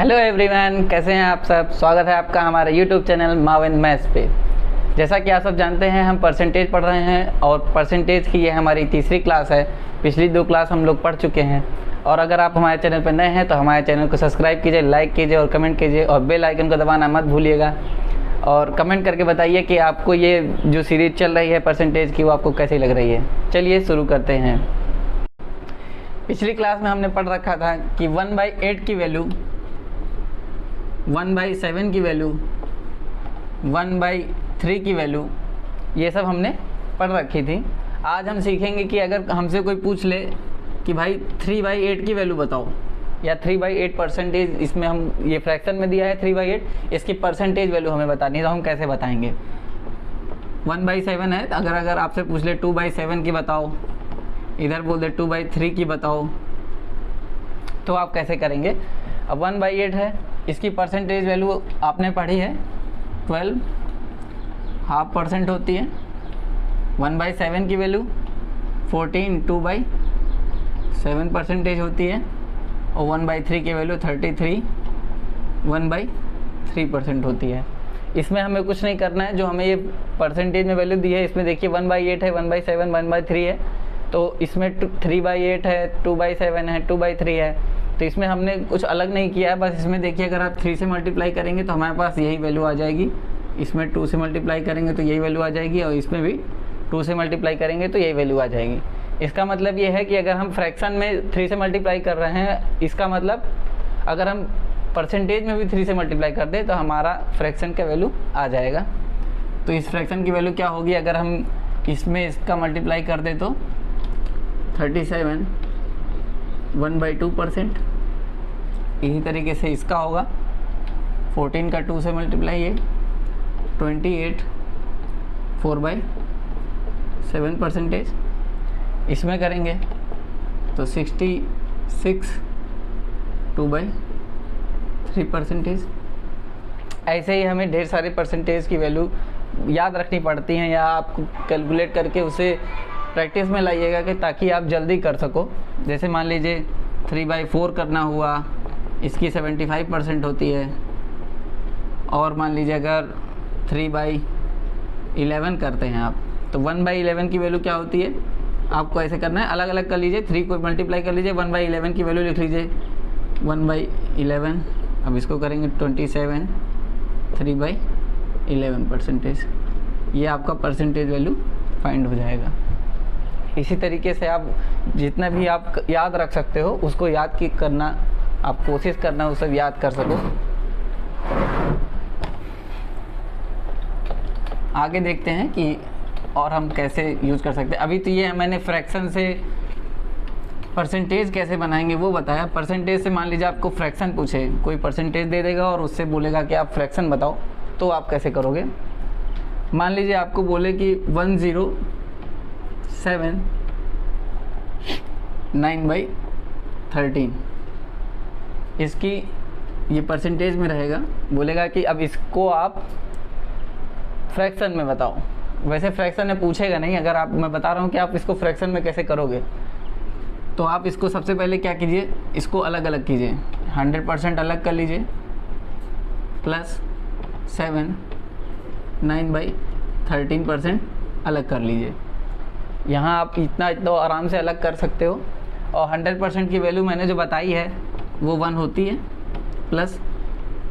Hello everyone, कैसे हैं आप सब। स्वागत है आपका हमारे यूट्यूब चैनल माविन मैथ्स पे। जैसा कि आप सब जानते हैं, हम परसेंटेज पढ़ रहे हैं और परसेंटेज की ये हमारी तीसरी क्लास है। पिछली 2 क्लास हम लोग पढ़ चुके हैं। और अगर आप हमारे चैनल पर नए हैं तो हमारे चैनल को सब्सक्राइब कीजिए, लाइक कीजिए और कमेंट कीजिए और बेल आइकन को दबाना मत भूलिएगा। और कमेंट करके बताइए कि आपको ये जो सीरीज़ चल रही है परसेंटेज की, वो आपको कैसी लग रही है। चलिए शुरू करते हैं। पिछली क्लास में हमने पढ़ रखा था कि 1/8 की वैल्यू, 1/7 की वैल्यू, 1/3 की वैल्यू, ये सब हमने पढ़ रखी थी। आज हम सीखेंगे कि अगर हमसे कोई पूछ ले कि भाई 3/8 की वैल्यू बताओ या 3/8 परसेंटेज, इसमें हम ये फ्रैक्शन में दिया है 3/8, इसकी परसेंटेज वैल्यू हमें बतानी है, तो हम कैसे बताएंगे। 1/7 है, अगर आपसे पूछ ले 2/7 की बताओ, इधर बोल दे 2/3 की बताओ, तो आप कैसे करेंगे। अब 1/8 है, इसकी परसेंटेज वैल्यू आपने पढ़ी है 12.5% होती है। 1/7 की वैल्यू 14, 2/7 परसेंटेज होती है। और 1/3 की वैल्यू 33, 1/3% होती है। इसमें हमें कुछ नहीं करना है, जो हमें ये परसेंटेज में वैल्यू दी है इसमें देखिए 1/8 है, 1/7, 1/3 है, तो इसमें 3/8 है, 2/7 है, 2/3 है, तो इसमें हमने कुछ अलग नहीं किया है। बस इसमें देखिए अगर आप 3 से मल्टीप्लाई करेंगे तो हमारे पास यही वैल्यू आ जाएगी, इसमें 2 से मल्टीप्लाई करेंगे तो यही वैल्यू आ जाएगी, और इसमें भी 2 से मल्टीप्लाई करेंगे तो यही वैल्यू आ जाएगी। इसका मतलब ये है कि अगर हम फ्रैक्शन में 3 से मल्टीप्लाई कर रहे हैं, इसका मतलब अगर हम परसेंटेज में भी 3 से मल्टीप्लाई कर दें तो हमारा फ्रैक्शन का वैल्यू आ जाएगा। तो इस फ्रैक्शन की वैल्यू क्या होगी, अगर हम इसमें इसका मल्टीप्लाई कर दें तो 37, 1/2%। इसी तरीके से इसका होगा 14 का 2 से मल्टीप्लाई है 28, 4/7 परसेंटेज। इसमें करेंगे तो 66, 2/3 परसेंटेज। ऐसे ही हमें ढेर सारे परसेंटेज की वैल्यू याद रखनी पड़ती हैं, या आपको कैलकुलेट करके उसे प्रैक्टिस में लाइएगा कि ताकि आप जल्दी कर सको। जैसे मान लीजिए 3/4 करना हुआ, इसकी 75% होती है। और मान लीजिए अगर 3/11 करते हैं आप, तो 1/11 की वैल्यू क्या होती है, आपको ऐसे करना है, अलग अलग कर लीजिए, 3 को मल्टीप्लाई कर लीजिए, 1/11 की वैल्यू लिख लीजिए 1/11। अब इसको करेंगे 27, 3/11 परसेंटेज। ये आपका परसेंटेज वैल्यू फाइंड हो जाएगा। इसी तरीके से आप जितना भी आप याद रख सकते हो उसको याद की करना, आप कोशिश करना उसे याद कर सको। आगे देखते हैं कि और हम कैसे यूज कर सकते हैं। अभी तो ये मैंने फ्रैक्शन से परसेंटेज कैसे बनाएंगे वो बताया। परसेंटेज से मान लीजिए आपको फ्रैक्शन पूछे, कोई परसेंटेज दे देगा और उससे बोलेगा कि आप फ्रैक्शन बताओ, तो आप कैसे करोगे। मान लीजिए आपको बोले कि 107/9/13, इसकी ये परसेंटेज में रहेगा। बोलेगा कि अब इसको आप फ्रैक्शन में बताओ। वैसे फ्रैक्शन में पूछेगा नहीं, अगर आप, मैं बता रहा हूँ कि आप इसको फ्रैक्शन में कैसे करोगे। तो आप इसको सबसे पहले क्या कीजिए, इसको अलग अलग कीजिए, 100% अलग कर लीजिए, प्लस 7, 9/13% अलग कर लीजिए। यहाँ आप इतना आराम से अलग कर सकते हो। और 100% की वैल्यू मैंने जो बताई है वो 1 होती है। प्लस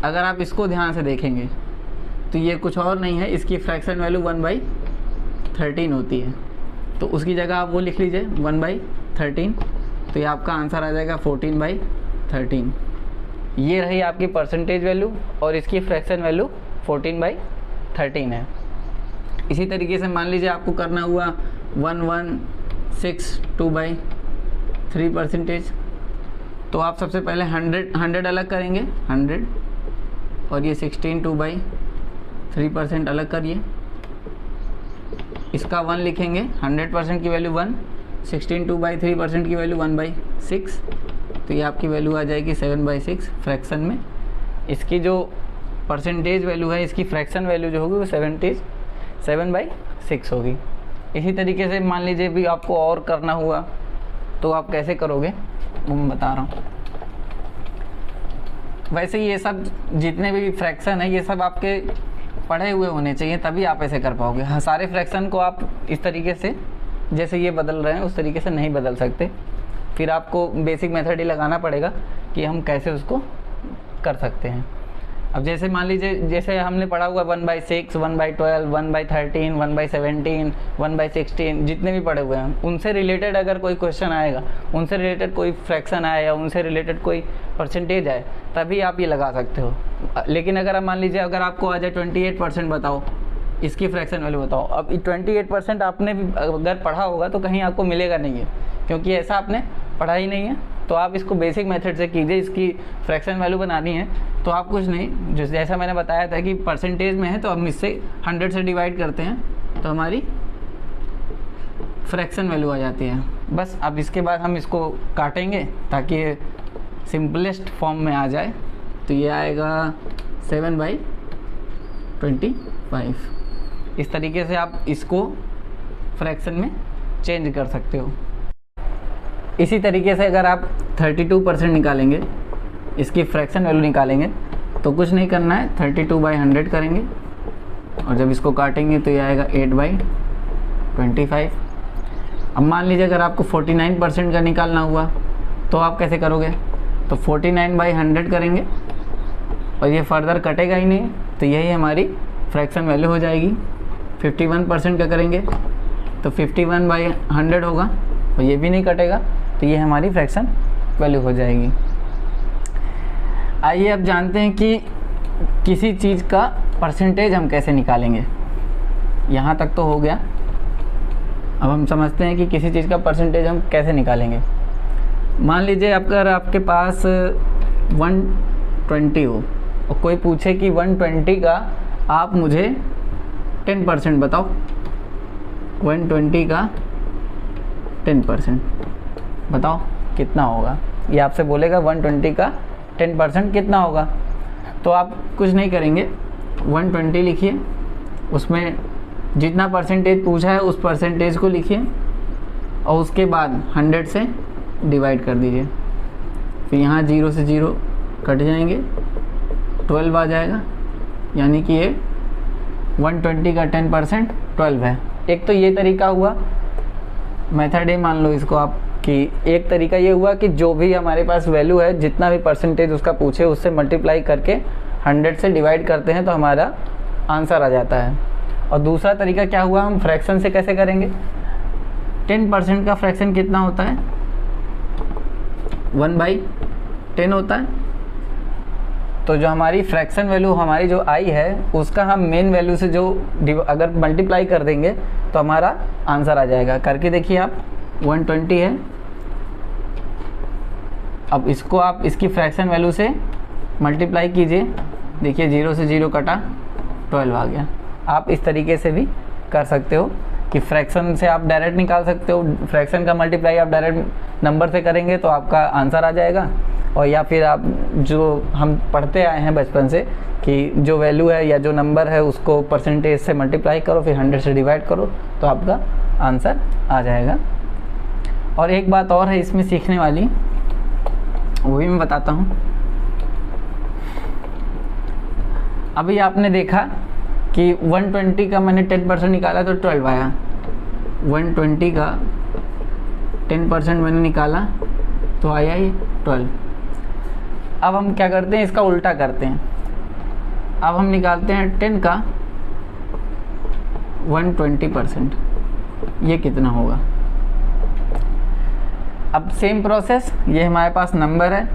अगर आप इसको ध्यान से देखेंगे तो ये कुछ और नहीं है, इसकी फ्रैक्शन वैल्यू 1/13 होती है, तो उसकी जगह आप वो लिख लीजिए 1/13, तो ये आपका आंसर आ जाएगा 14/13। ये रही आपकी परसेंटेज वैल्यू और इसकी फ्रैक्शन वैल्यू 14/13 है। इसी तरीके से मान लीजिए आपको करना हुआ 116, 2/3 परसेंटेज, तो आप सबसे पहले 100 अलग करेंगे, 100, और ये 16, 2/3% अलग करिए। इसका 1 लिखेंगे, 100% की वैल्यू 1, 16, 2/3% की वैल्यू 1/6, तो ये आपकी वैल्यू आ जाएगी 7/6 फ्रैक्शन में। इसकी जो परसेंटेज वैल्यू है, इसकी फ्रैक्शन वैल्यू जो होगी वो 7/6 होगी। इसी तरीके से मान लीजिए भी आपको और करना हुआ तो आप कैसे करोगे वो मैं बता रहा हूँ। वैसे ये सब जितने भी फ्रैक्शन है ये सब आपके पढ़े हुए होने चाहिए, तभी आप ऐसे कर पाओगे। हाँ, सारे फ्रैक्शन को आप इस तरीके से जैसे ये बदल रहे हैं उस तरीके से नहीं बदल सकते, फिर आपको बेसिक मेथड ही लगाना पड़ेगा कि हम कैसे उसको कर सकते हैं। अब जैसे मान लीजिए जैसे हमने पढ़ा हुआ 1/6, 1/12, 1/13, 1/17, 1/16 जितने भी पढ़े हुए हैं उनसे रिलेटेड अगर कोई क्वेश्चन आएगा, उनसे रिलेटेड कोई फ्रैक्शन आए या उनसे रिलेटेड कोई परसेंटेज आए, तभी आप ये लगा सकते हो। लेकिन अगर आप मान लीजिए अगर आपको आ जाए 28% बताओ इसकी फ्रैक्शन वैल्यू बताओ, अब 28% आपने भी अगर पढ़ा होगा तो कहीं आपको मिलेगा नहीं है, क्योंकि ऐसा आपने पढ़ा ही नहीं है। तो आप इसको बेसिक मेथड से कीजिए। इसकी फ्रैक्शन वैल्यू बनानी है तो आप कुछ नहीं, जैसा मैंने बताया था कि परसेंटेज में है तो हम इससे 100 से डिवाइड करते हैं तो हमारी फ्रैक्शन वैल्यू आ जाती है। बस अब इसके बाद हम इसको काटेंगे ताकि ये सिंपलेस्ट फॉर्म में आ जाए। तो ये आएगा 7/25। इस तरीके से आप इसको फ्रैक्शन में चेंज कर सकते हो। इसी तरीके से अगर आप 32% निकालेंगे, इसकी फ्रैक्शन वैल्यू निकालेंगे, तो कुछ नहीं करना है, 32/100 करेंगे और जब इसको काटेंगे तो ये आएगा 8/25। अब मान लीजिए अगर आपको 49% का निकालना हुआ तो आप कैसे करोगे, तो 49/100 करेंगे और ये फर्दर कटेगा ही नहीं, तो यही हमारी फ्रैक्शन वैल्यू हो जाएगी। 51% का करेंगे तो 51/100 होगा और ये भी नहीं कटेगा, तो ये हमारी फ्रैक्शन वैल्यू हो जाएगी। आइए अब जानते हैं कि किसी चीज़ का परसेंटेज हम कैसे निकालेंगे। यहाँ तक तो हो गया, अब हम समझते हैं कि किसी चीज़ का परसेंटेज हम कैसे निकालेंगे। मान लीजिए अगर आपके पास 120 हो और कोई पूछे कि 120 का आप मुझे 10% बताओ, 120 का 10% बताओ कितना होगा। ये आपसे बोलेगा 120 का 10% कितना होगा, तो आप कुछ नहीं करेंगे, 120 लिखिए, उसमें जितना परसेंटेज पूछा है उस परसेंटेज को लिखिए और उसके बाद 100 से डिवाइड कर दीजिए। फिर यहाँ 0 से 0 कट जाएंगे, 12 आ जाएगा, यानी कि ये 120 का 10% 12 है। एक तो ये तरीका हुआ, मेथड ए मान लो इसको आप, कि एक तरीका ये हुआ कि जो भी हमारे पास वैल्यू है, जितना भी परसेंटेज उसका पूछे उससे मल्टीप्लाई करके 100 से डिवाइड करते हैं तो हमारा आंसर आ जाता है। और दूसरा तरीका क्या हुआ, हम फ्रैक्शन से कैसे करेंगे। 10% का फ्रैक्शन कितना होता है, 1/10 होता है। तो जो हमारी फ्रैक्शन वैल्यू हमारी जो आई है उसका हम मेन वैल्यू से जो अगर मल्टीप्लाई कर देंगे तो हमारा आंसर आ जाएगा। करके देखिए आप, 120 है, अब इसको आप इसकी फ्रैक्शन वैल्यू से मल्टीप्लाई कीजिए, देखिए 0 से 0 कटा, 12 आ गया। आप इस तरीके से भी कर सकते हो कि फ्रैक्शन से आप डायरेक्ट निकाल सकते हो, फ्रैक्शन का मल्टीप्लाई आप डायरेक्ट नंबर से करेंगे तो आपका आंसर आ जाएगा। और या फिर आप जो हम पढ़ते आए हैं बचपन से कि जो वैल्यू है या जो नंबर है उसको परसेंटेज से मल्टीप्लाई करो, फिर 100 से डिवाइड करो तो आपका आंसर आ जाएगा। और एक बात और है इसमें सीखने वाली, वो भी मैं बताता हूँ। अभी आपने देखा कि 120 का मैंने 10% निकाला तो 12 आया, 120 का 10% मैंने निकाला तो आया ये 12। अब हम क्या करते हैं, इसका उल्टा करते हैं। अब हम निकालते हैं 10 का 120%, ये कितना होगा। अब सेम प्रोसेस, ये हमारे पास नंबर है,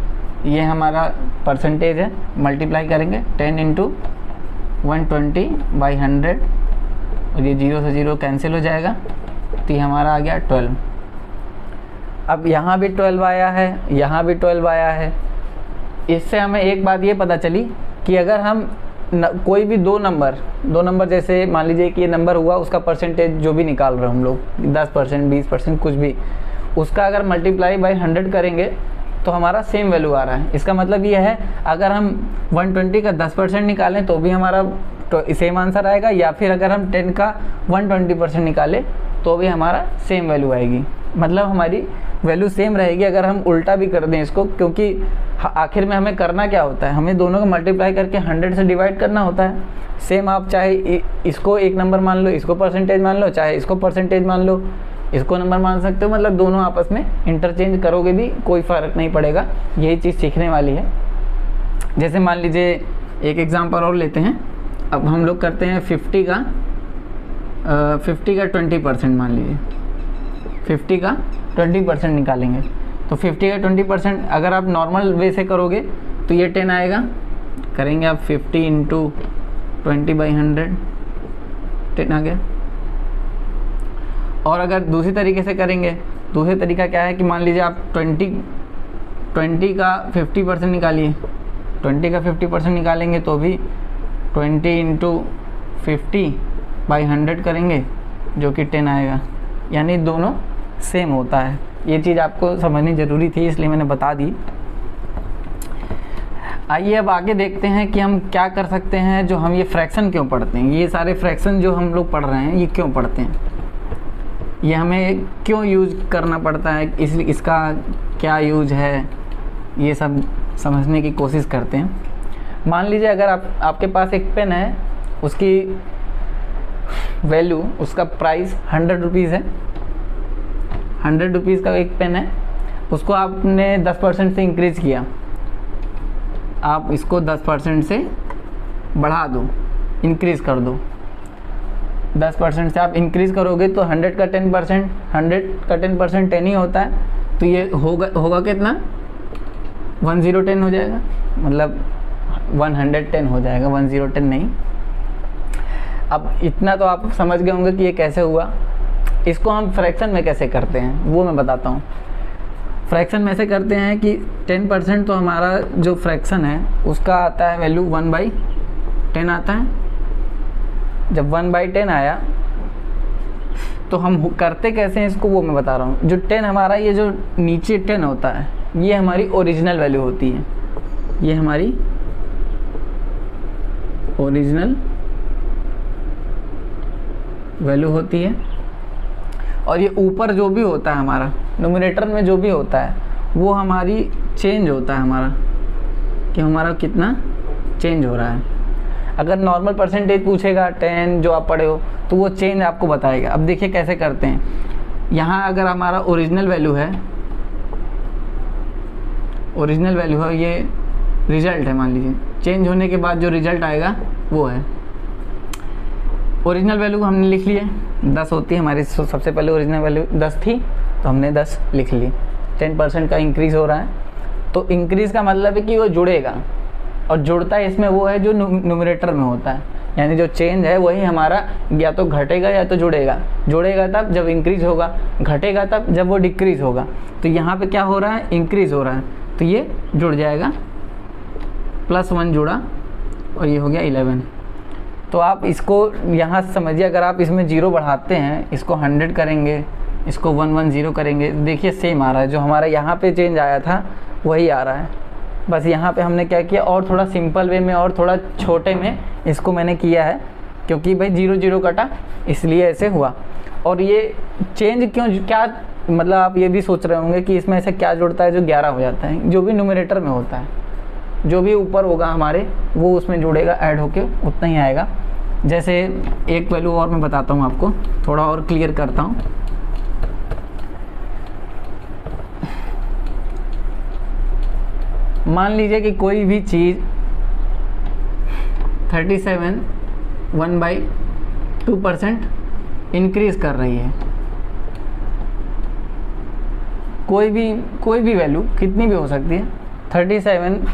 ये हमारा परसेंटेज है, मल्टीप्लाई करेंगे 10 × 120/100 और ये 0 से 0 कैंसिल हो जाएगा, तो ये हमारा आ गया 12। अब यहाँ भी 12 आया है, यहाँ भी 12 आया है। इससे हमें एक बात ये पता चली कि अगर हम कोई भी दो नंबर जैसे मान लीजिए कि ये नंबर हुआ, उसका परसेंटेज जो भी निकाल रहे हैं हम लोग 10%, 20%, कुछ भी, उसका अगर मल्टीप्लाई बाय 100 करेंगे तो हमारा सेम वैल्यू आ रहा है। इसका मतलब ये है अगर हम 120 का 10% निकालें तो भी हमारा सेम आंसर आएगा, या फिर अगर हम 10 का 120% निकालें तो भी हमारा सेम वैल्यू आएगी। मतलब हमारी वैल्यू सेम रहेगी अगर हम उल्टा भी कर दें इसको, क्योंकि आखिर में हमें करना क्या होता है, हमें दोनों को मल्टीप्लाई करके 100 से डिवाइड करना होता है। सेम आप चाहे इसको एक नंबर मान लो, इसको परसेंटेज मान लो, चाहे इसको परसेंटेज मान लो, इसको नंबर मान सकते हो, मतलब दोनों आपस में इंटरचेंज करोगे भी कोई फ़र्क नहीं पड़ेगा। यही चीज़ सीखने वाली है। जैसे मान लीजिए एक एग्जांपल और लेते हैं। अब हम लोग करते हैं 50 का 20% मान लीजिए, 50 का 20% निकालेंगे। तो 50 का 20% अगर आप नॉर्मल वे से करोगे तो ये 10 आएगा। करेंगे आप 50 इंटू 20/100, 10 आ गया। और अगर दूसरी तरीके से करेंगे, दूसरी तरीका क्या है कि मान लीजिए आप 20 का 50% निकालिए, 20 का 50% निकालेंगे तो भी 20 इंटू 50/100 करेंगे जो कि 10 आएगा। यानी दोनों सेम होता है। ये चीज़ आपको समझनी ज़रूरी थी, इसलिए मैंने बता दी। आइए अब आगे देखते हैं कि हम क्या कर सकते हैं। जो हम ये फ्रैक्शन क्यों पढ़ते हैं, ये सारे फ्रैक्शन जो हम लोग पढ़ रहे हैं ये क्यों पढ़ते हैं, ये हमें क्यों यूज करना पड़ता है, इसका क्या यूज है, ये सब समझने की कोशिश करते हैं। मान लीजिए अगर आपके पास एक पेन है, उसकी वैल्यू, उसका प्राइस 100 रुपीज़ है। 100 रुपीज़ का एक पेन है, उसको आपने 10% से इंक्रीज़ किया। आप इसको 10% से बढ़ा दो, इंक्रीज़ कर दो। 10% से आप इंक्रीज़ करोगे तो 100 का 10%, 100 का 10% 10 ही होता है। तो ये होगा कितना, 1010 हो जाएगा, मतलब 110 हो जाएगा, 1010 नहीं। अब इतना तो आप समझ गए होंगे कि ये कैसे हुआ। इसको हम फ्रैक्शन में कैसे करते हैं वो मैं बताता हूँ। फ्रैक्शन में ऐसे करते हैं कि 10% तो हमारा जो फ्रैक्शन है उसका आता है वैल्यू 1/10 आता है। जब 1/10 आया तो हम करते कैसे हैं इसको वो मैं बता रहा हूँ। जो 10 हमारा, ये जो नीचे 10 होता है, ये हमारी ओरिजिनल वैल्यू होती है। ये हमारी ओरिजिनल वैल्यू होती है। और ये ऊपर जो भी होता है हमारा न्यूमरेटर में जो भी होता है वो हमारी चेंज होता है हमारा, कि हमारा कितना चेंज हो रहा है। अगर नॉर्मल परसेंटेज पूछेगा 10 जो आप पढ़े हो तो वो चेंज आपको बताएगा। अब देखिए कैसे करते हैं। यहाँ अगर हमारा ओरिजिनल वैल्यू है, ये रिजल्ट है, मान लीजिए चेंज होने के बाद जो रिजल्ट आएगा वो है ओरिजिनल वैल्यू। हमने लिख लिए 10 होती है हमारी, सबसे पहले ओरिजिनल वैल्यू 10 थी तो हमने 10 लिख ली। 10% का इंक्रीज़ हो रहा है, तो इंक्रीज़ का मतलब है कि वो जुड़ेगा, और जुड़ता है इसमें वो है जो न्यूमरेटर में होता है। यानी जो चेंज है वही हमारा या तो घटेगा या तो जुड़ेगा। जुड़ेगा तब जब इंक्रीज़ होगा, घटेगा तब जब वो डिक्रीज़ होगा। तो यहाँ पे क्या हो रहा है, इंक्रीज़ हो रहा है, तो ये जुड़ जाएगा, +1 जुड़ा और ये हो गया 11। तो आप इसको यहाँ समझिए, अगर आप इसमें 0 बढ़ाते हैं, इसको 100 करेंगे, इसको 110 करेंगे, देखिए सेम आ रहा है। जो हमारा यहाँ पे चेंज आया था वही आ रहा है। बस यहाँ पे हमने क्या किया, और थोड़ा सिंपल वे में और थोड़ा छोटे में इसको मैंने किया है, क्योंकि भाई 0 कटा इसलिए ऐसे हुआ। और ये चेंज क्यों, क्या मतलब आप ये भी सोच रहे होंगे कि इसमें ऐसे क्या जुड़ता है जो 11 हो जाता है। जो भी न्यूमरेटर में होता है, जो भी ऊपर होगा हमारे वो उसमें जुड़ेगा, ऐड होके उतना ही आएगा। जैसे एक वैल्यू और मैं बताता हूँ आपको, थोड़ा और क्लियर करता हूँ। मान लीजिए कि कोई भी चीज़ 37 1/2% इंक्रीज़ कर रही है। कोई भी वैल्यू कितनी भी हो सकती है, 37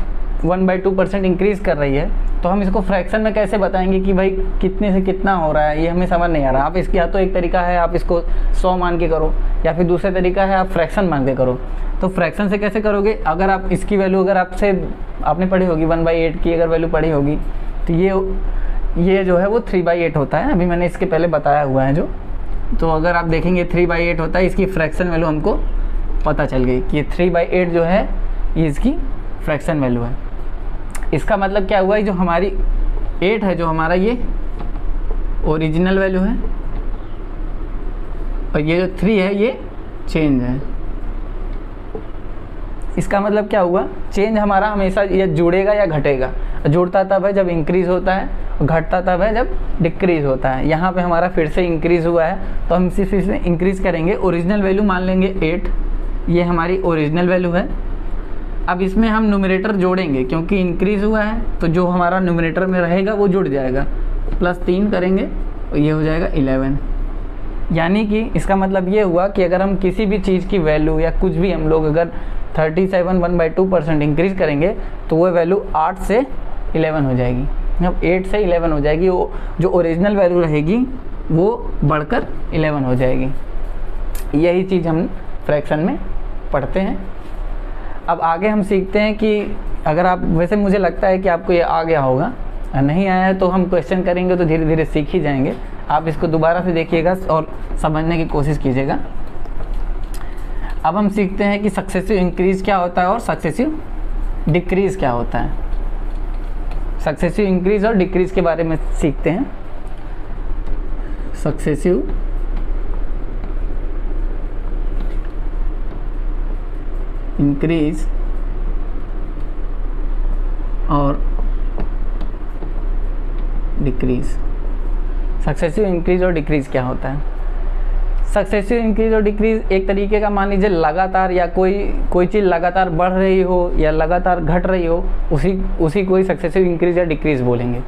1/2% इंक्रीज़ कर रही है। तो हम इसको फ्रैक्शन में कैसे बताएंगे कि भाई कितने से कितना हो रहा है, ये हमें समझ नहीं आ रहा। आप इसकी या तो एक तरीका है आप इसको 100 मान के करो, या फिर दूसरा तरीका है आप फ्रैक्शन मान के करो। तो फ्रैक्शन से कैसे करोगे, अगर आप इसकी वैल्यू अगर आपने पढ़ी होगी 1/8 की अगर वैल्यू पढ़ी होगी, तो ये जो है वो 3/8 होता है। अभी मैंने इसके पहले बताया हुआ है जो। तो अगर आप देखेंगे 3/8 होता है, इसकी फ्रैक्शन वैल्यू हमको पता चल गई कि 3/8 जो है ये इसकी फ्रैक्शन वैल्यू है। इसका मतलब क्या हुआ, जो हमारी 8 है, जो हमारा ये ओरिजिनल वैल्यू है, और ये जो 3 है ये चेंज है। इसका मतलब क्या हुआ, चेंज हमारा हमेशा ये जुड़ेगा या घटेगा। जुड़ता तब है जब इंक्रीज़ होता है, और घटता तब है जब डिक्रीज़ होता है। यहाँ पे हमारा फिर से इंक्रीज़ हुआ है, तो हम सिर्फ इसमें इंक्रीज़ करेंगे। ओरिजिनल वैल्यू मान लेंगे 8, ये हमारी ओरिजिनल वैल्यू है। अब इसमें हम न्यूमरेटर जोड़ेंगे, क्योंकि इंक्रीज़ हुआ है तो जो हमारा न्यूमरेटर में रहेगा वो जुड़ जाएगा। +3 करेंगे तो ये हो जाएगा 11। यानी कि इसका मतलब ये हुआ कि अगर हम किसी भी चीज़ की वैल्यू या कुछ भी हम लोग अगर 37 1/2% इंक्रीज़ करेंगे तो वो वैल्यू 8 से 11 हो जाएगी। अब 8 से 11 हो जाएगी, वो जो ओरिजिनल वैल्यू रहेगी वो बढ़कर 11 हो जाएगी। यही चीज़ हम फ्रैक्शन में पढ़ते हैं। अब आगे हम सीखते हैं कि अगर आप, वैसे मुझे लगता है कि आपको ये आ गया होगा, नहीं आया है तो हम क्वेश्चन करेंगे तो धीरे धीरे सीख ही जाएंगे। आप इसको दोबारा से देखिएगा और समझने की कोशिश कीजिएगा। अब हम सीखते हैं कि सक्सेसिव इंक्रीज़ क्या होता है और सक्सेसिव डिक्रीज़ क्या होता है। सक्सेसिव इंक्रीज़ और डिक्रीज़ के बारे में सीखते हैं। सक्सेसिव इंक्रीज़ और डिक्रीज़। सक्सेसिव इंक्रीज़ और डिक्रीज़ क्या होता है? सक्सेसिव इंक्रीज़ और डिक्रीज़ एक तरीके का, मान लीजिए लगातार या कोई चीज़ लगातार बढ़ रही हो या लगातार घट रही हो, उसी कोई सक्सेसिव इंक्रीज़ या डिक्रीज़ बोलेंगे।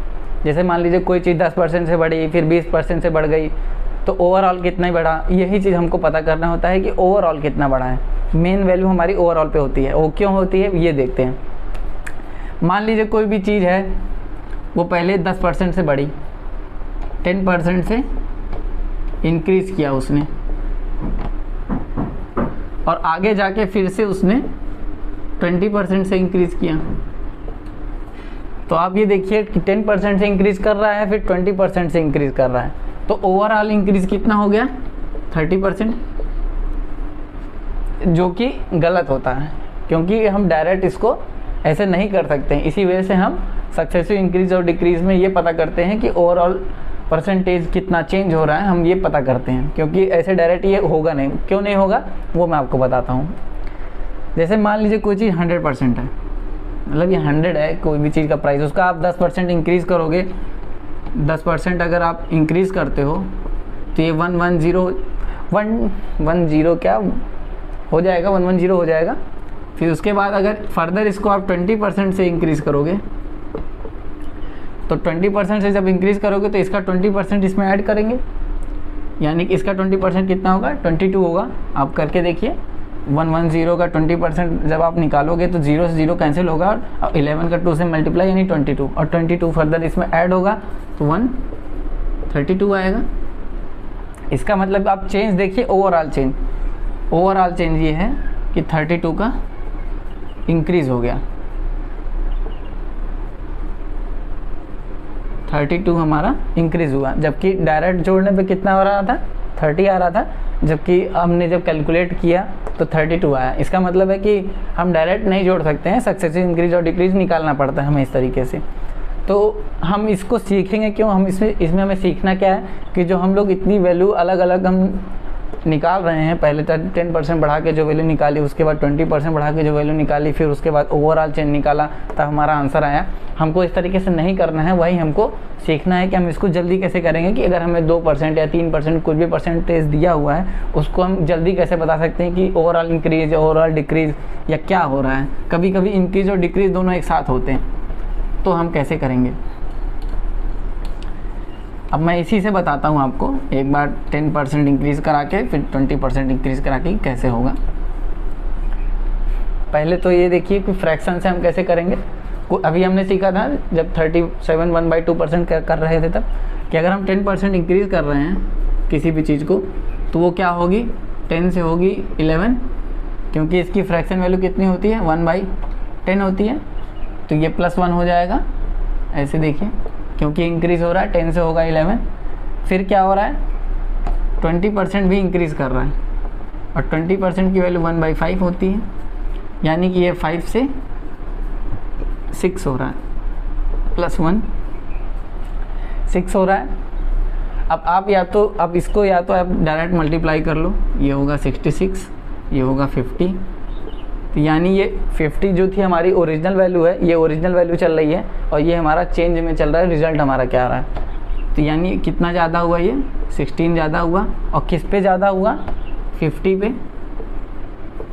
जैसे मान लीजिए कोई चीज़ 10% से बढ़ी, फिर 20% से बढ़ गई, तो ओवरऑल कितना ही बढ़ा। यही चीज़ हमको पता करना होता है कि ओवरऑल कितना बढ़ा है। मेन वैल्यू हमारी ओवरऑल पे होती है। वो क्यों होती है ये देखते हैं। मान लीजिए कोई भी चीज़ है, वो पहले 10% से बढ़ी, 10% से इंक्रीज़ किया उसने, और आगे जाके फिर से उसने 20% से इंक्रीज़ किया। तो आप ये देखिए कि 10% से इंक्रीज़ कर रहा है, फिर 20% से इंक्रीज़ कर रहा है, तो ओवरऑल इंक्रीज़ कितना हो गया? 30%, जो कि गलत होता है, क्योंकि हम डायरेक्ट इसको ऐसे नहीं कर सकते हैं। इसी वजह से हम सक्सेसिव इंक्रीज़ और डिक्रीज़ में ये पता करते हैं कि ओवरऑल परसेंटेज कितना चेंज हो रहा है, हम ये पता करते हैं, क्योंकि ऐसे डायरेक्ट ये होगा नहीं। क्यों नहीं होगा वो मैं आपको बताता हूँ। जैसे मान लीजिए कोई चीज़ 100% है, मतलब ये 100 है कोई भी चीज़ का प्राइस, उसका आप 10% इंक्रीज़ करोगे, 10% अगर आप इंक्रीज़ करते हो तो ये 110 क्या हो जाएगा, 110 हो जाएगा। फिर उसके बाद अगर फर्दर इसको आप 20% से इंक्रीज़ करोगे, तो 20% से जब इंक्रीज़ करोगे तो इसका 20% इसमें ऐड करेंगे, यानी कि इसका 20% कितना होगा? 22 होगा। आप करके देखिए, 110 का 20% जब आप निकालोगे तो 0 से 0 कैंसिल होगा, और 11 का 2 से मल्टीप्लाई यानी 22, और 22 फर्दर इसमें ऐड होगा तो 132 आएगा। इसका मतलब आप चेंज देखिए, ओवरऑल चेंज ये है कि 32 का इंक्रीज़ हो गया। 32 हमारा इंक्रीज़ हुआ, जबकि डायरेक्ट जोड़ने पे कितना हो रहा था? 30 आ रहा था, जबकि हमने जब कैलकुलेट किया तो 32 आया। इसका मतलब है कि हम डायरेक्ट नहीं जोड़ सकते हैं, सक्सेसिव इंक्रीज़ और डिक्रीज़ निकालना पड़ता है हमें इस तरीके से। तो हम इसको सीखेंगे क्यों? हम इसमें हमें सीखना क्या है कि जो हम लोग इतनी वैल्यू अलग अलग हम निकाल रहे हैं, पहले 10% बढ़ा के जो वैल्यू निकाली, उसके बाद 20% बढ़ा के जो वैल्यू निकाली, फिर उसके बाद ओवरऑल चेंज निकाला, तब हमारा आंसर आया। हमको इस तरीके से नहीं करना है, वही हमको सीखना है कि हम इसको जल्दी कैसे करेंगे, कि अगर हमें 2% या 3% कुछ भी परसेंटेज दिया हुआ है, उसको हम जल्दी कैसे बता सकते हैं कि ओवरऑल इंक्रीज, ओवरऑल डिक्रीज या क्या हो रहा है। कभी कभी इंक्रीज और डिक्रीज दोनों एक साथ होते हैं, तो हम कैसे करेंगे। अब मैं इसी से बताता हूँ आपको, एक बार 10% इंक्रीज़ करा के फिर 20% इंक्रीज़ करा के कैसे होगा। पहले तो ये देखिए कि फ्रैक्शन से हम कैसे करेंगे। अभी हमने सीखा था जब 37 1/2% कर रहे थे तब, कि अगर हम 10% इंक्रीज़ कर रहे हैं किसी भी चीज़ को, तो वो क्या होगी, 10 से होगी 11, क्योंकि इसकी फ्रैक्शन वैल्यू कितनी होती है, 1/10 होती है, तो ये +1 हो जाएगा। ऐसे देखिए, क्योंकि इंक्रीज़ हो रहा है, 10 से होगा 11, फिर क्या हो रहा है, 20% भी इंक्रीज़ कर रहा है, और 20% की वैल्यू 1/5 होती है, यानी कि ये 5 से 6 हो रहा है, +1 6 हो रहा है। अब आप इसको आप डायरेक्ट मल्टीप्लाई कर लो, ये होगा 66, ये होगा 50, तो यानी ये 50 जो थी हमारी ओरिजिनल वैल्यू है, ये ओरिजिनल वैल्यू चल रही है और ये हमारा चेंज में चल रहा है, रिजल्ट हमारा क्या आ रहा है। तो यानी कितना ज़्यादा हुआ, ये 16 ज़्यादा हुआ। और किस पे ज़्यादा हुआ, 50 पे।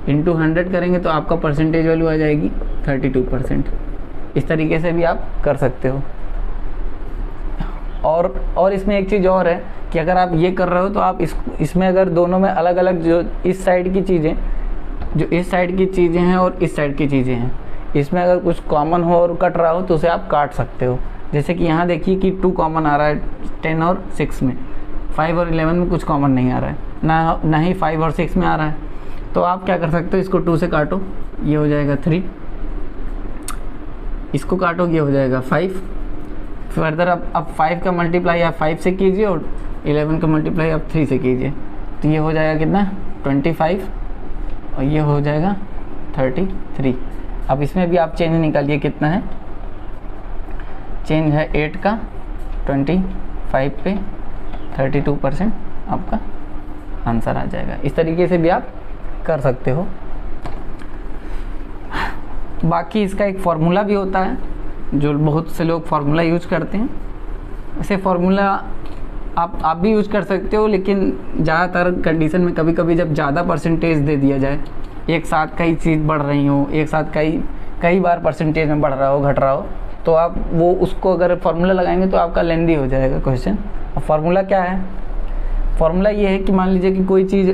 इंटू 100 करेंगे तो आपका परसेंटेज वैल्यू आ जाएगी 32%। इस तरीके से भी आप कर सकते हो। और इसमें एक चीज़ और है कि अगर आप ये कर रहे हो तो आप इसमें अगर दोनों में अलग अलग जो इस साइड की चीज़ें, जो इस साइड की चीज़ें हैं और इस साइड की चीज़ें हैं, इसमें अगर कुछ कॉमन हो और कट रहा हो तो उसे आप काट सकते हो। जैसे कि यहाँ देखिए कि 2 कॉमन आ रहा है 10 और 6 में, 5 और 11 में कुछ कॉमन नहीं आ रहा है, ना ही 5 और 6 में आ रहा है। तो आप क्या कर सकते हो, इसको 2 से काटो, ये हो जाएगा 3, इसको काटो, ये हो जाएगा 5। फर्दर अब 5 का मल्टीप्लाई आप 5 से कीजिए और 11 का मल्टीप्लाई आप 3 से कीजिए, तो ये हो जाएगा कितना, 25, और ये हो जाएगा 33। अब इसमें भी आप चेंज निकालिए, कितना है चेंज है 8 का 25 पे 32% आपका आंसर आ जाएगा। इस तरीके से भी आप कर सकते हो। बाकी इसका एक फार्मूला भी होता है, जो बहुत से लोग फार्मूला यूज करते हैं। ऐसे फार्मूला आप भी यूज कर सकते हो, लेकिन ज़्यादातर कंडीशन में कभी कभी जब ज़्यादा परसेंटेज दे दिया जाए, एक साथ कई चीज़ बढ़ रही हो, एक साथ कई बार परसेंटेज में बढ़ रहा हो, घट रहा हो, तो आप वो उसको अगर फार्मूला लगाएंगे तो आपका लेंदी हो जाएगा क्वेश्चन। और फार्मूला क्या है, फार्मूला ये है कि मान लीजिए कि कोई चीज़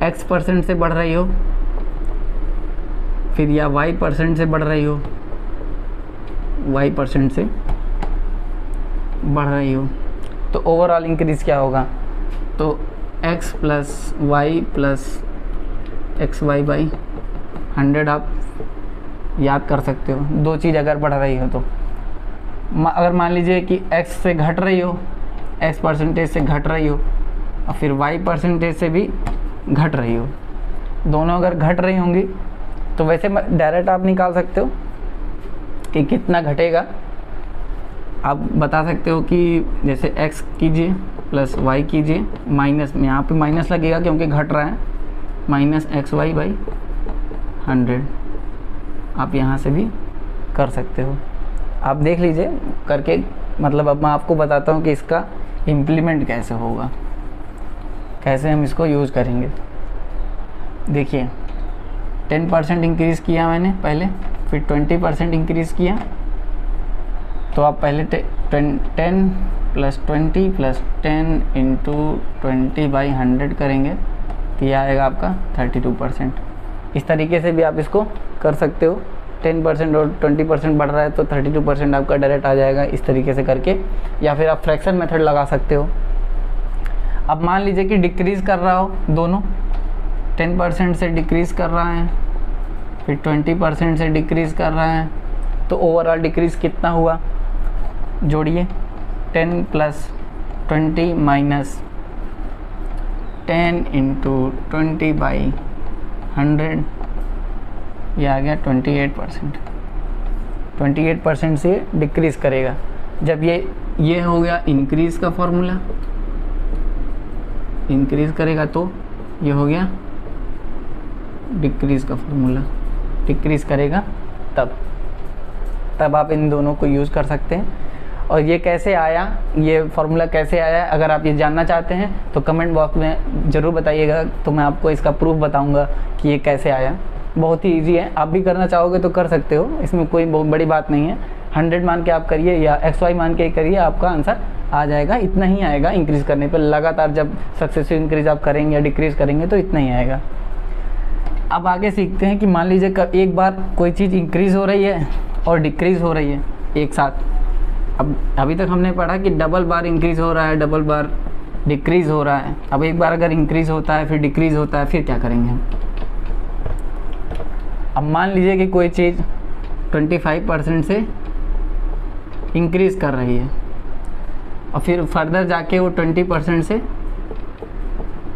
x% से बढ़ रही हो, फिर या y% से बढ़ रही हो, y% से बढ़ रही हो, तो ओवरऑल इंक्रीज क्या होगा, तो x plus y plus x y by 100 आप याद कर सकते हो। दो चीज़ अगर बढ़ रही हो तो अगर मान लीजिए कि x से घट रही हो, x% से घट रही हो, और फिर y% से भी घट रही हो, दोनों अगर घट रही होंगी तो वैसे डायरेक्ट आप निकाल सकते हो कि कितना घटेगा। आप बता सकते हो कि जैसे x कीजिए प्लस y कीजिए, माइनस में यहाँ पे माइनस लगेगा क्योंकि घट रहा है, माइनस XY बाई 100 आप यहाँ से भी कर सकते हो। आप देख लीजिए करके, मतलब अब मैं आपको बताता हूँ कि इसका इम्प्लीमेंट कैसे होगा, कैसे हम इसको यूज़ करेंगे। देखिए 10% इंक्रीज़ किया मैंने पहले, फिर 20% इंक्रीज़ किया, तो आप पहले 10 प्लस 20 प्लस 10 इंटू 20/100 करेंगे तो यह आएगा आपका 32%। इस तरीके से भी आप इसको कर सकते हो। 10% और 20% बढ़ रहा है तो 32% आपका डायरेक्ट आ जाएगा, इस तरीके से करके। या फिर आप फ्रैक्शन मेथड लगा सकते हो। अब मान लीजिए कि डिक्रीज़ कर रहा हो, दोनों 10% से डिक्रीज़ कर रहा है, फिर 20% से डिक्रीज़ कर रहा है, तो ओवरऑल डिक्रीज़ कितना हुआ, जोड़िए 10 प्लस 20 माइनस 10 इंटू 20/100, यह आ गया 28%। 28% से डिक्रीज़ करेगा। जब ये हो गया इंक्रीज़ का फॉर्मूला, इंक्रीज़ करेगा तो ये हो गया डिक्रीज़ का फॉर्मूला, डिक्रीज़ करेगा तब आप इन दोनों को यूज़ कर सकते हैं। और ये कैसे आया, ये फार्मूला कैसे आया, अगर आप ये जानना चाहते हैं तो कमेंट बॉक्स में ज़रूर बताइएगा, तो मैं आपको इसका प्रूफ बताऊंगा कि ये कैसे आया। बहुत ही इजी है, आप भी करना चाहोगे तो कर सकते हो, इसमें कोई बहुत बड़ी बात नहीं है। 100 मान के आप करिए या XY मान के करिए, आपका आंसर आ जाएगा। इतना ही आएगा इंक्रीज़ करने पर, लगातार जब सक्सेसिव इंक्रीज़ आप करेंगे या डिक्रीज़ करेंगे तो इतना ही आएगा। अब आगे सीखते हैं कि मान लीजिए कब एक बार कोई चीज़ इंक्रीज़ हो रही है और डिक्रीज़ हो रही है एक साथ। अब अभी तक हमने पढ़ा कि डबल बार इंक्रीज़ हो रहा है, डबल बार डिक्रीज़ हो रहा है। अब एक बार अगर इंक्रीज़ होता है फिर डिक्रीज़ होता है, फिर क्या करेंगे हम। अब मान लीजिए कि कोई चीज़ 25% से इंक्रीज़ कर रही है और फिर फर्दर जाके वो 20% से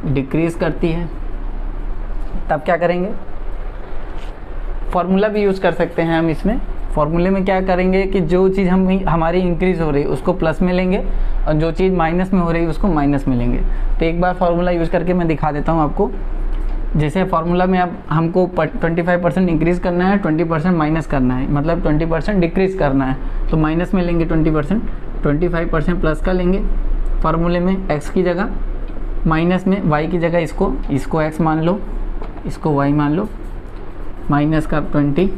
डिक्रीज़ करती है, तब क्या करेंगे। फार्मूला भी यूज़ कर सकते हैं हम इसमें। फार्मूले में क्या करेंगे कि जो चीज़ हमारी इंक्रीज़ हो रही है उसको प्लस में लेंगे और जो चीज़ माइनस में हो रही है उसको माइनस में लेंगे। तो एक बार फार्मूला यूज़ करके मैं दिखा देता हूँ आपको। जैसे फार्मूला में अब हमको 25% इंक्रीज़ करना है, 20% माइनस करना है, मतलब 20% डिक्रीज़ करना है, तो माइनस में लेंगे 20%, 25% प्लस का लेंगे फार्मूले में x की जगह, माइनस में y की जगह इसको x मान लो, इसको y मान लो, माइनस का 20।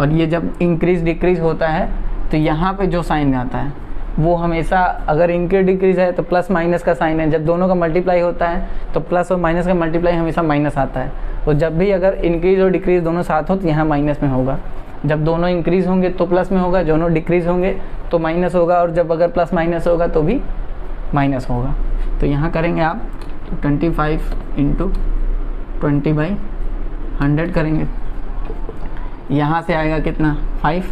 और ये जब इंक्रीज़ डिक्रीज़ होता है तो यहाँ पे जो साइन आता है वो हमेशा, अगर इंक्रीज डिक्रीज है तो प्लस माइनस का साइन है, जब दोनों का मल्टीप्लाई होता है तो प्लस और माइनस का मल्टीप्लाई हमेशा माइनस आता है। तो जब भी अगर इंक्रीज और डिक्रीज दोनों साथ हो तो यहाँ माइनस में होगा, जब दोनों इंक्रीज होंगे तो प्लस में होगा, दोनों डिक्रीज होंगे तो माइनस होगा, और जब अगर प्लस माइनस होगा तो भी माइनस होगा। तो यहाँ करेंगे आप 25 × 20/100 करेंगे, यहाँ से आएगा कितना 5,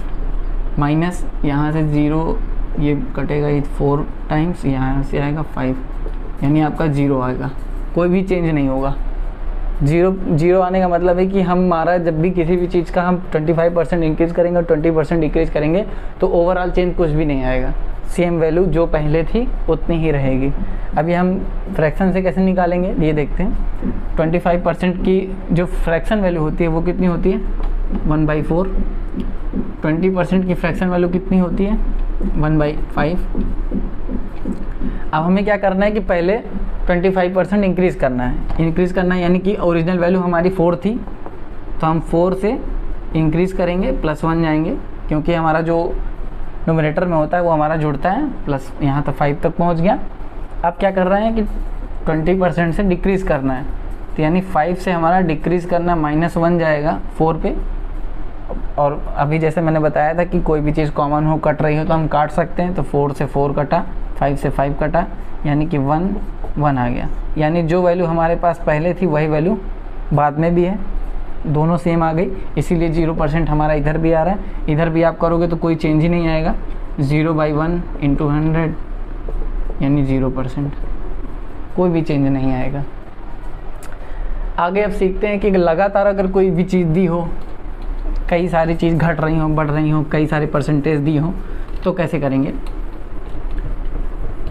माइनस यहाँ से 0, ये कटेगा 4 टाइम्स, यहाँ से आएगा 5, यानी आपका 0 आएगा, कोई भी चेंज नहीं होगा। 0 आने का मतलब है कि हमारा जब भी किसी भी चीज़ का हम 25% इंक्रीज़ करेंगे और 20% डिक्रीज़ करेंगे तो ओवरऑल चेंज कुछ भी नहीं आएगा, सेम वैल्यू जो पहले थी उतनी ही रहेगी। अभी हम फ्रैक्शन से कैसे निकालेंगे ये देखते हैं। 25% की जो फ्रैक्शन वैल्यू होती है वो कितनी होती है 1/4, 20% की फ्रैक्शन वैल्यू कितनी होती है 1/5। अब हमें क्या करना है कि पहले 25% इंक्रीज़ करना है, यानी कि ओरिजिनल वैल्यू हमारी 4 थी तो हम 4 से इंक्रीज़ करेंगे, +1 जाएंगे, क्योंकि हमारा जो नोमिनेटर में होता है वो हमारा जुड़ता है, प्लस यहाँ तक 5 तक पहुँच गया। अब क्या कर रहे हैं कि 20% से डिक्रीज़ करना है, तो यानी 5 से हमारा डिक्रीज़ करना -1 जाएगा 4 पे। और अभी जैसे मैंने बताया था कि कोई भी चीज़ कॉमन हो, कट रही हो तो हम काट सकते हैं, तो 4 से 4 कटा, 5 से 5 कटा, यानी कि 1 आ गया। यानी जो वैल्यू हमारे पास पहले थी वही वैल्यू बाद में भी है, दोनों सेम आ गई, इसीलिए 0% हमारा इधर भी आ रहा है। इधर भी आप करोगे तो कोई चेंज ही नहीं आएगा, 0/1 × 100 यानी 0%, कोई भी चेंज नहीं आएगा। आगे अब सीखते हैं कि लगातार अगर कोई भी चीज़ दी हो, कई सारी चीज़ घट रही हो, बढ़ रही हो, कई सारे परसेंटेज दी हो तो कैसे करेंगे।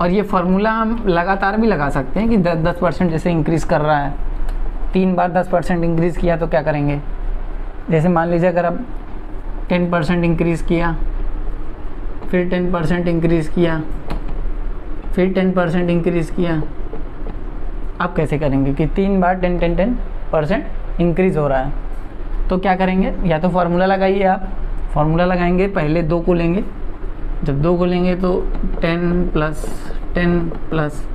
और ये फार्मूला हम लगातार भी लगा सकते हैं कि 10% जैसे इंक्रीज़ कर रहा है, 3 बार 10% इंक्रीज़ किया तो क्या करेंगे। जैसे मान लीजिए अगर अब 10% इंक्रीज़ किया, फिर 10% इंक्रीज़ किया, फिर 10% इंक्रीज़ किया, अब कैसे करेंगे कि 3 बार 10% इंक्रीज़ हो रहा है, तो क्या करेंगे। या तो फार्मूला लगाइए, आप फार्मूला लगाएंगे, पहले 2 को लेंगे, जब 2 को लेंगे तो 10 + 10 +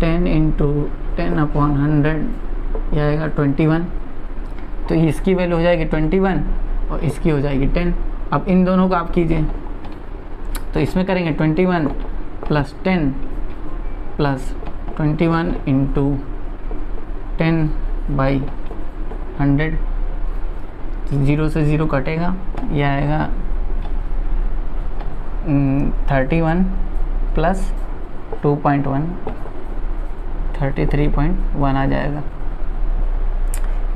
10 × 10/100 यह आएगा 21, तो इसकी वैल्यू हो जाएगी 21 और इसकी हो जाएगी 10। अब इन दोनों को आप कीजिए, तो इसमें करेंगे 21 + 10 + 21 × 10/100, 0 से 0 कटेगा, यह आएगा 31 + 2.1 33.1 आ जाएगा।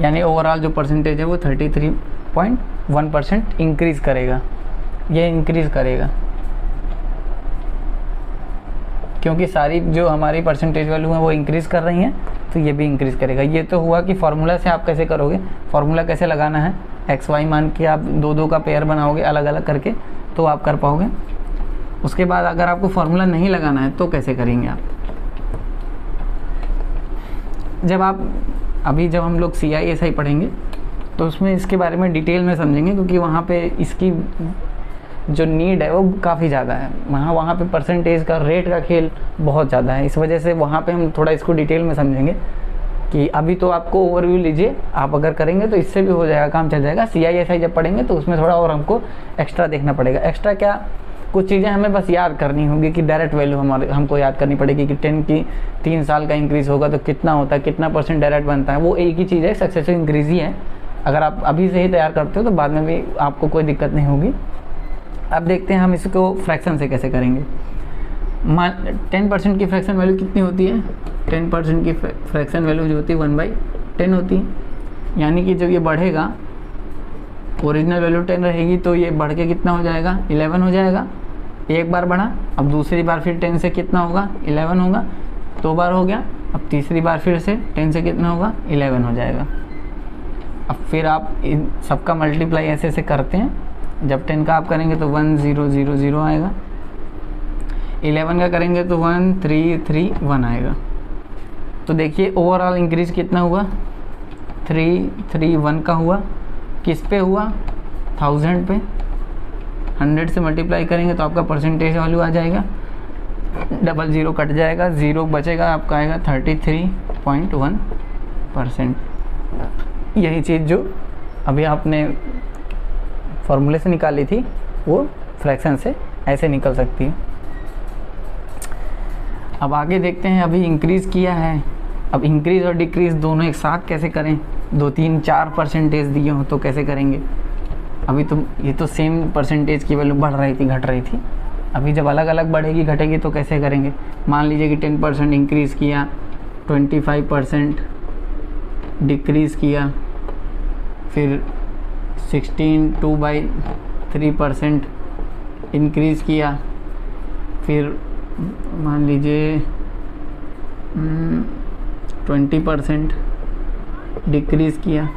यानी ओवरऑल जो परसेंटेज है वो 33.1% इंक्रीज़ करेगा, ये इंक्रीज़ करेगा, क्योंकि सारी जो हमारी परसेंटेज वैल्यू है वो इंक्रीज़ कर रही हैं, तो ये भी इंक्रीज़ करेगा। ये तो हुआ कि फार्मूला से आप कैसे करोगे, फार्मूला कैसे लगाना है, XY मान के आप 2 का पेयर बनाओगे अलग अलग करके तो आप कर पाओगे। उसके बाद अगर आपको फार्मूला नहीं लगाना है तो कैसे करेंगे आप। जब हम लोग CISI पढ़ेंगे तो उसमें इसके बारे में डिटेल में समझेंगे, क्योंकि वहाँ पे इसकी जो नीड है वो काफ़ी ज़्यादा है, वहाँ पे परसेंटेज का रेट का खेल बहुत ज़्यादा है। इस वजह से वहाँ पे हम थोड़ा इसको डिटेल में समझेंगे कि अभी तो आपको ओवरव्यू लीजिए, आप अगर करेंगे तो इससे भी हो जाएगा, काम चल जाएगा। CISI जब पढ़ेंगे तो उसमें थोड़ा और हमको एक्स्ट्रा देखना पड़ेगा। एक्स्ट्रा क्या, कुछ चीज़ें हमें बस याद करनी होगी कि डायरेक्ट वैल्यू हमको याद करनी पड़ेगी कि 10 की 3 साल का इंक्रीज़ होगा तो कितना होता है, कितना % डायरेक्ट बनता है, वो एक ही चीज़ है, सक्सेसिव इंक्रीज़ ही है। अगर आप अभी से ही तैयार करते हो तो बाद में भी आपको कोई दिक्कत नहीं होगी। अब देखते हैं हम इसको फ्रैक्शन से कैसे करेंगे। 10% की फ्रैक्शन वैल्यू कितनी होती है, 10% की फ्रैक्शन वैल्यू जो होती है 1/10 होती है, यानी कि जब ये बढ़ेगा, ओरिजिनल वैल्यू 10 रहेगी तो ये बढ़ के कितना हो जाएगा 11 हो जाएगा। एक बार बढ़ा, अब दूसरी बार फिर 10 से कितना होगा 11 होगा, 2 बार हो गया, अब तीसरी बार फिर से 10 से कितना होगा 11 हो जाएगा। अब फिर आप इन सबका मल्टीप्लाई ऐसे ऐसे करते हैं। जब 10 का आप करेंगे तो 1000 आएगा, 11 का करेंगे तो 1331 आएगा। तो देखिए ओवरऑल इंक्रीज कितना हुआ, 331 का हुआ। किस पे हुआ, 1000 पे। 100 से मल्टीप्लाई करेंगे तो आपका परसेंटेज वैल्यू आ जाएगा, 00 कट जाएगा, 0 बचेगा, आपका आएगा 33.1%। यही चीज़ जो अभी आपने फॉर्मूले से निकाली थी वो फ्रैक्शन से ऐसे निकल सकती है। अब आगे देखते हैं, अभी इंक्रीज़ किया है। अब इंक्रीज़ और डिक्रीज़ दोनों एक साथ कैसे करें, 2, 3, 4 परसेंटेज दिए हो तो कैसे करेंगे। अभी तो ये तो सेम परसेंटेज की वैल्यू बढ़ रही थी घट रही थी, अभी जब अलग अलग बढ़ेगी घटेगी तो कैसे करेंगे। मान लीजिए कि 10% इंक्रीज़ किया, 25% डिक्रीज़ किया, फिर 16 2/3% इंक्रीज़ किया, फिर मान लीजिए 20% डिक्रीज़ किया।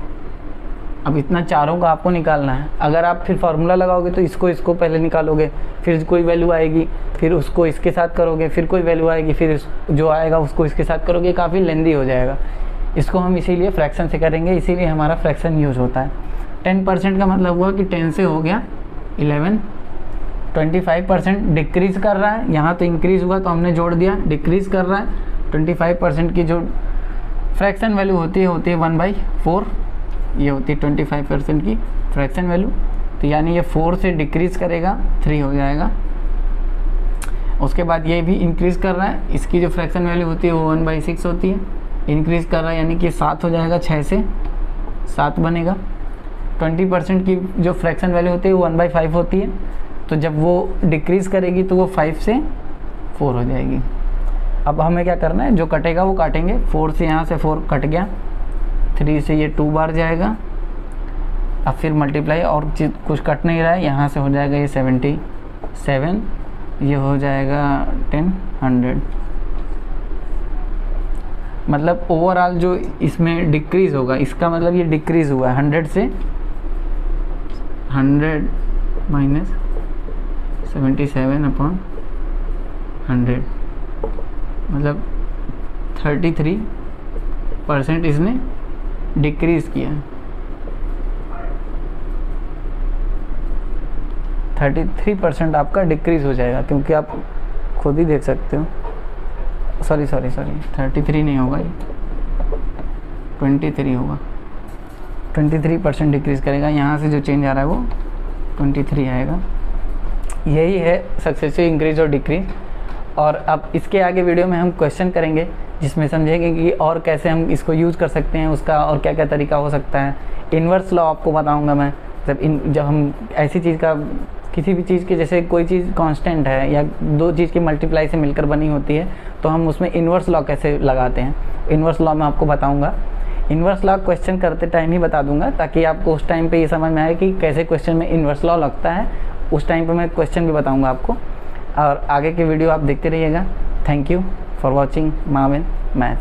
अब इतना चारों का आपको निकालना है। अगर आप फिर फार्मूला लगाओगे तो इसको पहले निकालोगे, फिर कोई वैल्यू आएगी, फिर उसको इसके साथ करोगे, फिर कोई वैल्यू आएगी, फिर जो आएगा उसको इसके साथ करोगे, काफ़ी लेंदी हो जाएगा। इसको हम इसीलिए फ्रैक्शन से करेंगे, इसीलिए हमारा फ्रैक्शन यूज होता है। 10% का मतलब हुआ कि 10 से हो गया 11, 25% डिक्रीज़ कर रहा है, यहाँ तो इंक्रीज़ हुआ तो हमने जोड़ दिया, डिक्रीज़ कर रहा है। 25% की जो फ्रैक्शन वैल्यू होती है 1/4, ये होती है 25% की फ्रैक्शन वैल्यू। तो यानी ये 4 से डिक्रीज़ करेगा 3 हो जाएगा। उसके बाद ये भी इंक्रीज़ कर रहा है, इसकी जो फ्रैक्शन वैल्यू होती है वो 1/6 होती है, इंक्रीज़ कर रहा है यानी कि 7 हो जाएगा, 6 से 7 बनेगा। 20% की जो फ्रैक्शन वैल्यू होती है वो 1/5 होती है, तो जब वो डिक्रीज़ करेगी तो वो 5 से 4 हो जाएगी। अब हमें क्या करना है, जो कटेगा वो काटेंगे। 4 से यहाँ से 4 कट गया, 3 से ये 2 बार जाएगा। अब फिर मल्टीप्लाई, और चीज़ कुछ कट नहीं रहा है, यहाँ से हो जाएगा ये 77, ये हो जाएगा 100। मतलब ओवरऑल जो इसमें डिक्रीज़ होगा, इसका मतलब ये डिक्रीज़ हुआ है 100 से 100 माइनस 77/100, मतलब 33% इसने डिक्रीज़ किया। 33% आपका डिक्रीज़ हो जाएगा, क्योंकि आप खुद ही देख सकते हो। सॉरी 33 नहीं होगा, ये 23 होगा। 23% डिक्रीज़ करेगा, यहाँ से जो चेंज आ रहा है वो 23 आएगा। यही है सक्सेसिव इंक्रीज और डिक्रीज। और अब इसके आगे वीडियो में हम क्वेश्चन करेंगे जिसमें समझेंगे कि और कैसे हम इसको यूज़ कर सकते हैं, उसका और क्या क्या तरीका हो सकता है। इन्वर्स लॉ आपको बताऊंगा मैं, जब हम ऐसी चीज़ का, किसी भी चीज़ की, जैसे कोई चीज़ कांस्टेंट है या दो चीज़ की मल्टीप्लाई से मिलकर बनी होती है, तो हम उसमें इन्वर्स लॉ कैसे लगाते हैं, इन्वर्स लॉ मैं आपको बताऊँगा। इन्वर्स लॉ क्वेश्चन करते टाइम ही बता दूंगा, ताकि आपको उस टाइम पे ये समझ में आए कि कैसे क्वेश्चन में इन्वर्स लॉ लगता है। उस टाइम पे मैं क्वेश्चन भी बताऊंगा आपको, और आगे की वीडियो आप देखते रहिएगा। Thank you for watching Mavin maths.